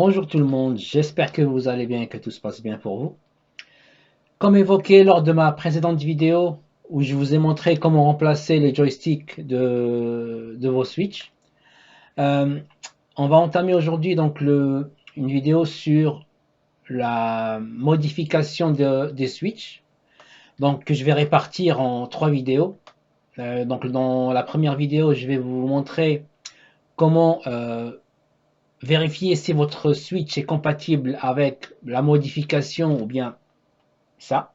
Bonjour tout le monde, j'espère que vous allez bien et que tout se passe bien pour vous. Comme évoqué lors de ma précédente vidéo où je vous ai montré comment remplacer les joysticks de vos Switch, euh, on va entamer aujourd'hui une vidéo sur la modification des Switch. Donc que je vais répartir en trois vidéos. Donc dans la première vidéo, je vais vous montrer comment vérifier si votre Switch est compatible avec la modification ou bien ça.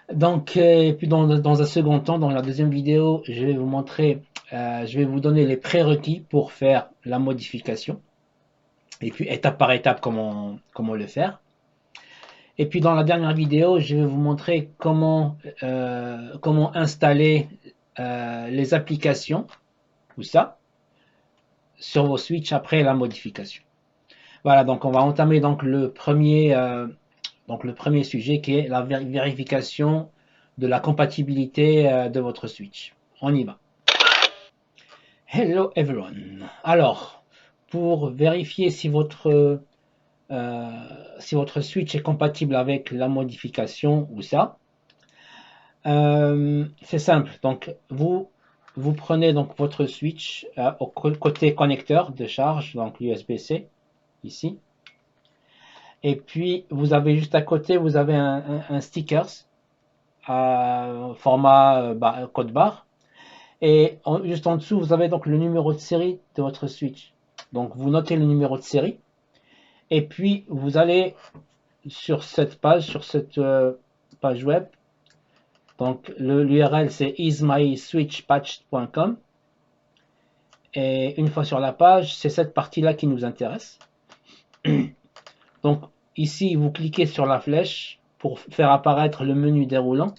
Donc, et puis dans un second temps, dans la deuxième vidéo, je vais vous montrer, je vais vous donner les prérequis pour faire la modification. Et puis étape par étape comment le faire. Et puis dans la dernière vidéo, je vais vous montrer comment installer les applications ou ça sur vos Switch après la modification. Voilà, donc on va entamer donc le premier sujet qui est la vérification de la compatibilité de votre Switch. On y va. Hello everyone. Alors, pour vérifier si votre Switch est compatible avec la modification ou ça, c'est simple. Donc, vous prenez donc votre Switch au côté connecteur de charge, donc l'USB-C, ici. Et puis, vous avez juste à côté, vous avez un stickers format code barre. Et juste en dessous, vous avez donc le numéro de série de votre Switch. Donc, vous notez le numéro de série. Et puis, vous allez sur cette page web. Donc, l'URL, c'est ismyswitchpatched.com. Et une fois sur la page, c'est cette partie-là qui nous intéresse. Donc, ici, vous cliquez sur la flèche pour faire apparaître le menu déroulant.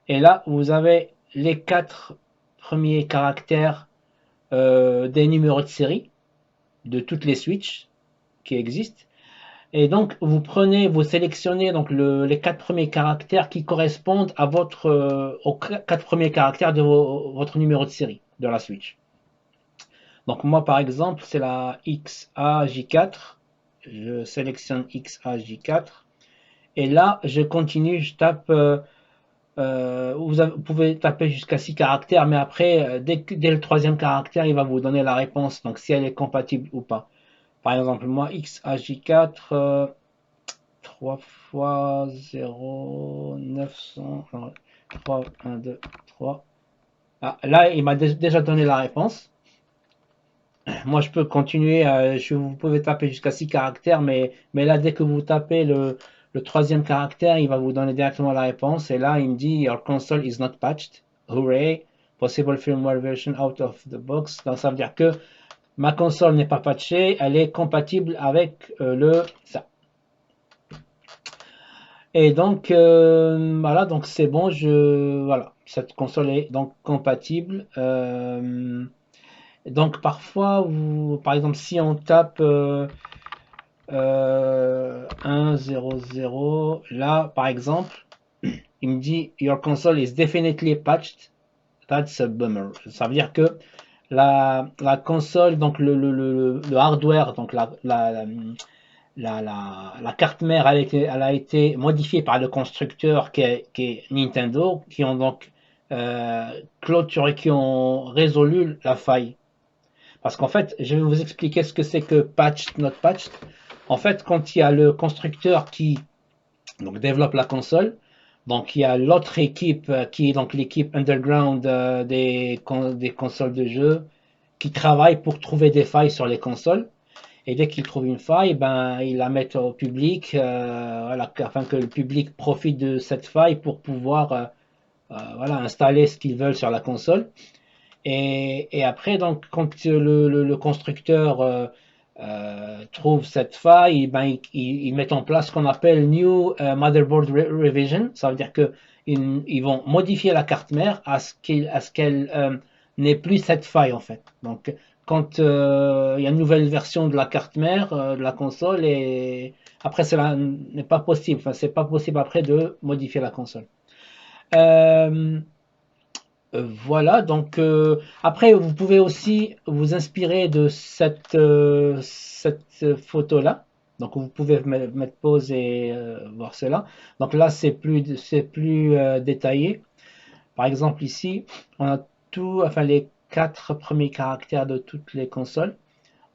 Et là, vous avez les 4 premiers caractères des numéros de série de toutes les Switch qui existent. Et donc, vous sélectionnez donc les 4 premiers caractères qui correspondent aux 4 premiers caractères de votre numéro de série de la Switch. Donc, moi, par exemple, c'est la XAJ4. Je sélectionne XAJ4. Et là, je continue, je tape. Vous pouvez taper jusqu'à 6 caractères, mais après, dès le troisième caractère, il va vous donner la réponse, donc si elle est compatible ou pas. Par exemple, moi, XAJ4, 3 fois 0, 900, 3, 1, 2, 3. Ah, là, il m'a déjà donné la réponse. Moi, je peux continuer, vous pouvez taper jusqu'à 6 caractères, mais là, dès que vous tapez le troisième caractère, il va vous donner directement la réponse. Et là, il me dit, Your console is not patched. Hooray! Possible firmware version out of the box. Donc, ça veut dire que ma console n'est pas patchée, elle est compatible avec ça. Et donc, voilà, donc c'est bon, voilà, cette console est donc compatible. Donc, parfois, par exemple, si on tape 1, 0, 0. Là, par exemple, il me dit Your console is definitely patched. That's a bummer. Ça veut dire que la console, donc le hardware, donc la carte mère, elle a été modifiée par le constructeur qui est Nintendo, qui ont donc clôturé, qui ont résolu la faille. Parce qu'en fait, je vais vous expliquer ce que c'est que patched, not patched. En fait, quand il y a le constructeur qui donc, développe la console, donc il y a l'autre équipe qui est donc l'équipe underground des consoles de jeu qui travaille pour trouver des failles sur les consoles. Et dès qu'ils trouvent une faille, ben, ils la mettent au public voilà, afin que le public profite de cette faille pour pouvoir voilà, installer ce qu'ils veulent sur la console. Et après, donc, quand le constructeur trouve cette faille, ben, ils mettent en place ce qu'on appelle New Motherboard Revision. Ça veut dire qu'ils vont modifier la carte mère à ce qu'elle n'ait plus cette faille, en fait. Donc, quand il y a une nouvelle version de la carte mère de la console, et après, cela n'est pas possible. Enfin, c'est pas possible après de modifier la console. Euh, Voilà, donc après vous pouvez aussi vous inspirer de cette photo-là. Donc vous pouvez mettre pause et voir cela. Donc là c'est plus détaillé. Par exemple ici, on a enfin les 4 premiers caractères de toutes les consoles.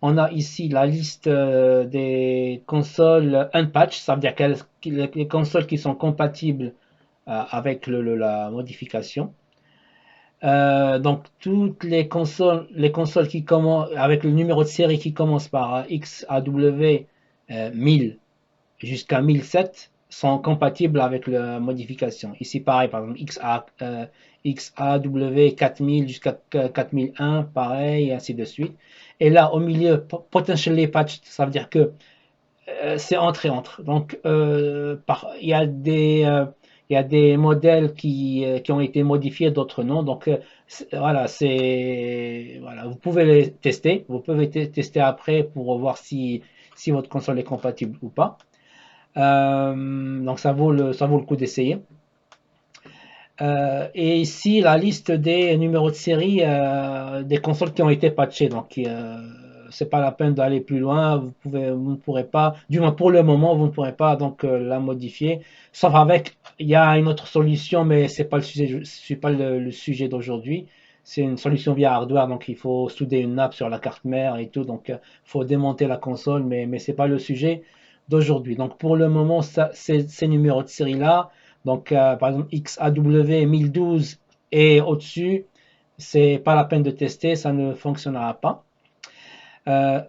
On a ici la liste des consoles unpatch, ça veut dire les consoles qui sont compatibles avec la modification. Donc toutes les consoles qui commencent avec le numéro de série qui commence par XAW 1000 jusqu'à 1007 sont compatibles avec la modification. Ici pareil, par exemple XAW 4000 jusqu'à 4001, pareil, et ainsi de suite. Et là au milieu, potentially patched, ça veut dire que c'est entre et entre. Donc, il y a des modèles qui ont été modifiés, d'autres non. Donc, voilà, voilà, vous pouvez les tester. Vous pouvez tester après pour voir si votre console est compatible ou pas. Donc, ça vaut le coup d'essayer. Et ici, la liste des numéros de série des consoles qui ont été patchées. Donc, c'est pas la peine d'aller plus loin. Vous ne pourrez pas, du moins pour le moment, vous ne pourrez pas donc la modifier. Sauf avec, il y a une autre solution, mais c'est pas le sujet, c'est pas le sujet d'aujourd'hui. C'est une solution via hardware, donc il faut souder une nappe sur la carte mère et tout. Donc, il faut démonter la console, mais c'est pas le sujet d'aujourd'hui. Donc, pour le moment, ces numéros de série là. Donc, par exemple, XAW 1012 et au-dessus, c'est pas la peine de tester, ça ne fonctionnera pas.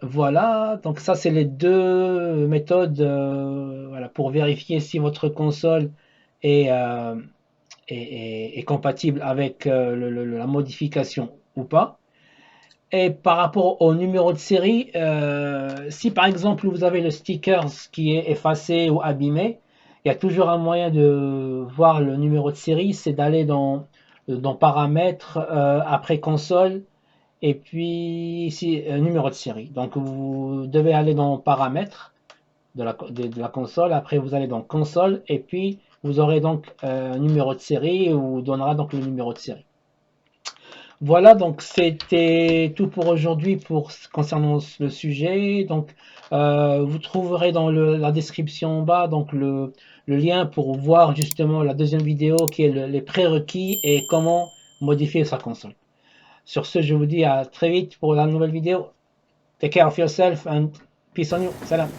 Voilà, donc ça, c'est les deux méthodes voilà, pour vérifier si votre console est, euh, est compatible avec la modification ou pas. Et par rapport au numéro de série, si par exemple vous avez le sticker qui est effacé ou abîmé, il y a toujours un moyen de voir le numéro de série, c'est d'aller dans paramètres, après console, et puis ici numéro de série. Donc vous devez aller dans paramètres de la console, après vous allez dans console, et puis vous aurez donc un numéro de série, ou donnera donc le numéro de série. Voilà, donc c'était tout pour aujourd'hui concernant le sujet. Donc, vous trouverez dans la description en bas donc le lien pour voir justement la deuxième vidéo qui est les prérequis et comment modifier sa console. Sur ce, je vous dis à très vite pour la nouvelle vidéo. Take care of yourself and peace on you. Salam.